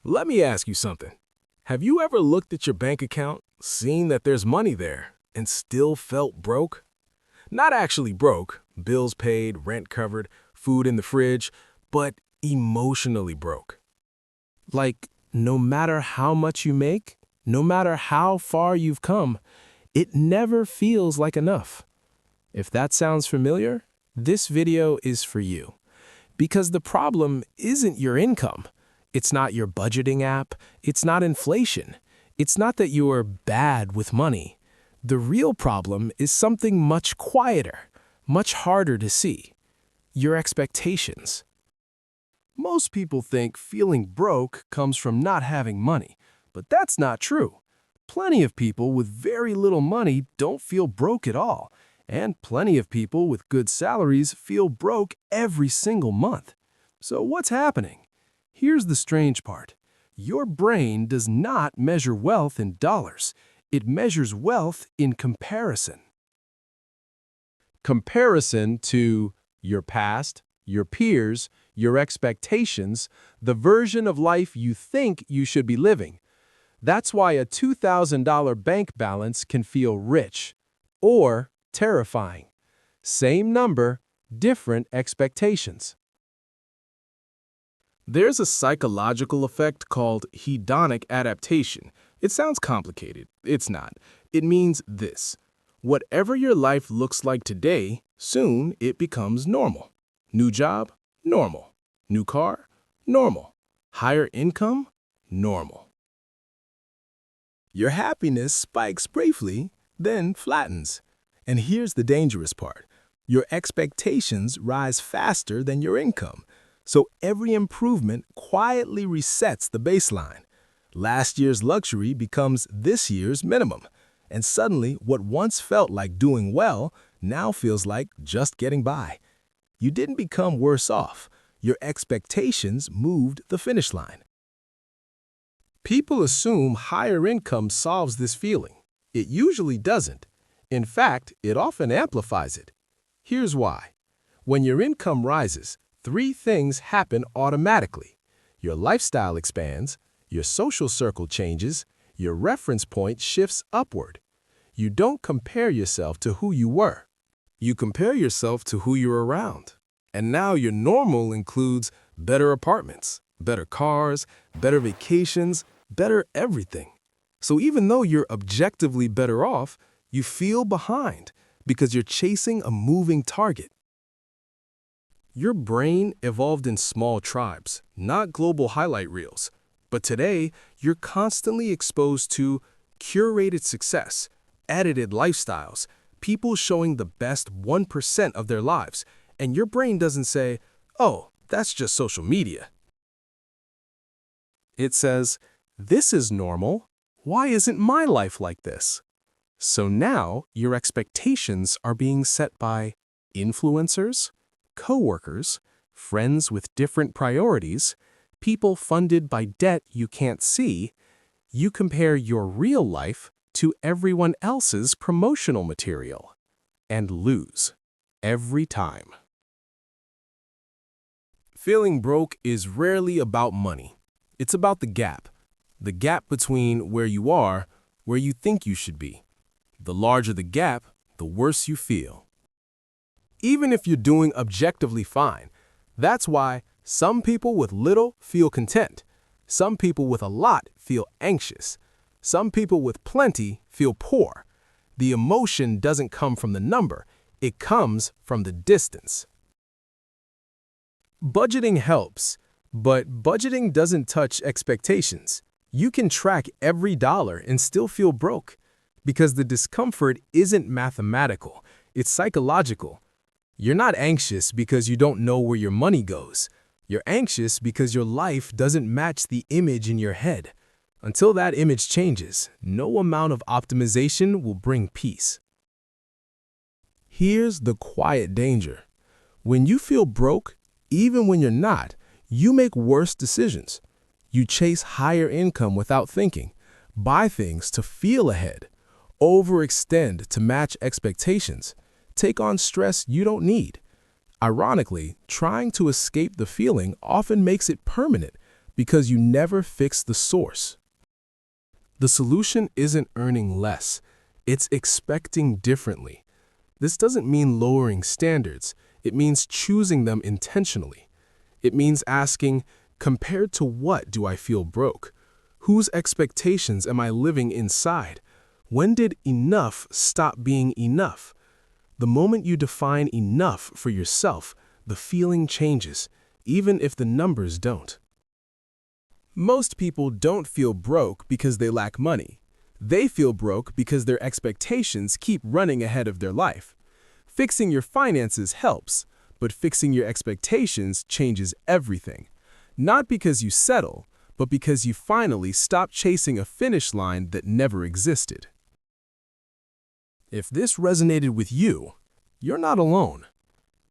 Let me ask you something. Have you ever looked at your bank account, seen that there's money there, and still felt broke? Not actually broke, bills paid, rent covered, food in the fridge, but emotionally broke. Like, no matter how much you make, no matter how far you've come, it never feels like enough. If that sounds familiar, this video is for you. Because the problem isn't your income. It's not your budgeting app. It's not inflation. It's not that you are bad with money. The real problem is something much quieter, much harder to see. Your expectations. Most people think feeling broke comes from not having money, but that's not true. Plenty of people with very little money don't feel broke at all, and plenty of people with good salaries feel broke every single month. So what's happening? Here's the strange part. Your brain does not measure wealth in dollars. It measures wealth in comparison. Comparison to your past, your peers, your expectations, the version of life you think you should be living. That's why a $2,000 bank balance can feel rich or terrifying. Same number, different expectations. There's a psychological effect called hedonic adaptation. It sounds complicated. It's not. It means this. Whatever your life looks like today, soon it becomes normal. New job? Normal. New car? Normal. Higher income? Normal. Your happiness spikes briefly, then flattens. And here's the dangerous part. Your expectations rise faster than your income. So every improvement quietly resets the baseline. Last year's luxury becomes this year's minimum. And suddenly, what once felt like doing well now feels like just getting by. You didn't become worse off. Your expectations moved the finish line. People assume higher income solves this feeling. It usually doesn't. In fact, it often amplifies it. Here's why. When your income rises, three things happen automatically. Your lifestyle expands, your social circle changes, your reference point shifts upward. You don't compare yourself to who you were. You compare yourself to who you're around. And now your normal includes better apartments, better cars, better vacations, better everything. So even though you're objectively better off, you feel behind because you're chasing a moving target. Your brain evolved in small tribes, not global highlight reels. But today, you're constantly exposed to curated success, edited lifestyles, people showing the best 1% of their lives, and your brain doesn't say, "Oh, that's just social media." It says, "This is normal. Why isn't my life like this?" So now, your expectations are being set by influencers, coworkers, friends with different priorities, people funded by debt you can't see. You compare your real life to everyone else's promotional material and lose every time. Feeling broke is rarely about money. It's about the gap between where you are, where you think you should be. The larger the gap, the worse you feel. Even if you're doing objectively fine, that's why some people with little feel content. Some people with a lot feel anxious. Some people with plenty feel poor. The emotion doesn't come from the number. It comes from the distance. Budgeting helps, but budgeting doesn't touch expectations. You can track every dollar and still feel broke because the discomfort isn't mathematical. It's psychological. You're not anxious because you don't know where your money goes. You're anxious because your life doesn't match the image in your head. Until that image changes, no amount of optimization will bring peace. Here's the quiet danger. When you feel broke, even when you're not, you make worse decisions. You chase higher income without thinking, buy things to feel ahead, overextend to match expectations, take on stress you don't need. Ironically, trying to escape the feeling often makes it permanent, because you never fix the source. The solution isn't earning less, it's expecting differently. This doesn't mean lowering standards, it means choosing them intentionally. It means asking, compared to what do I feel broke? Whose expectations am I living inside? When did enough stop being enough? The moment you define enough for yourself, the feeling changes, even if the numbers don't. Most people don't feel broke because they lack money. They feel broke because their expectations keep running ahead of their life. Fixing your finances helps, but fixing your expectations changes everything. Not because you settle, but because you finally stop chasing a finish line that never existed. If this resonated with you, you're not alone.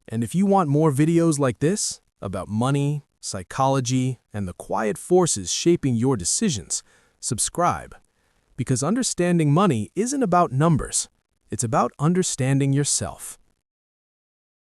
And if you want more videos like this about money, psychology, and the quiet forces shaping your decisions, subscribe. Because understanding money isn't about numbers. It's about understanding yourself.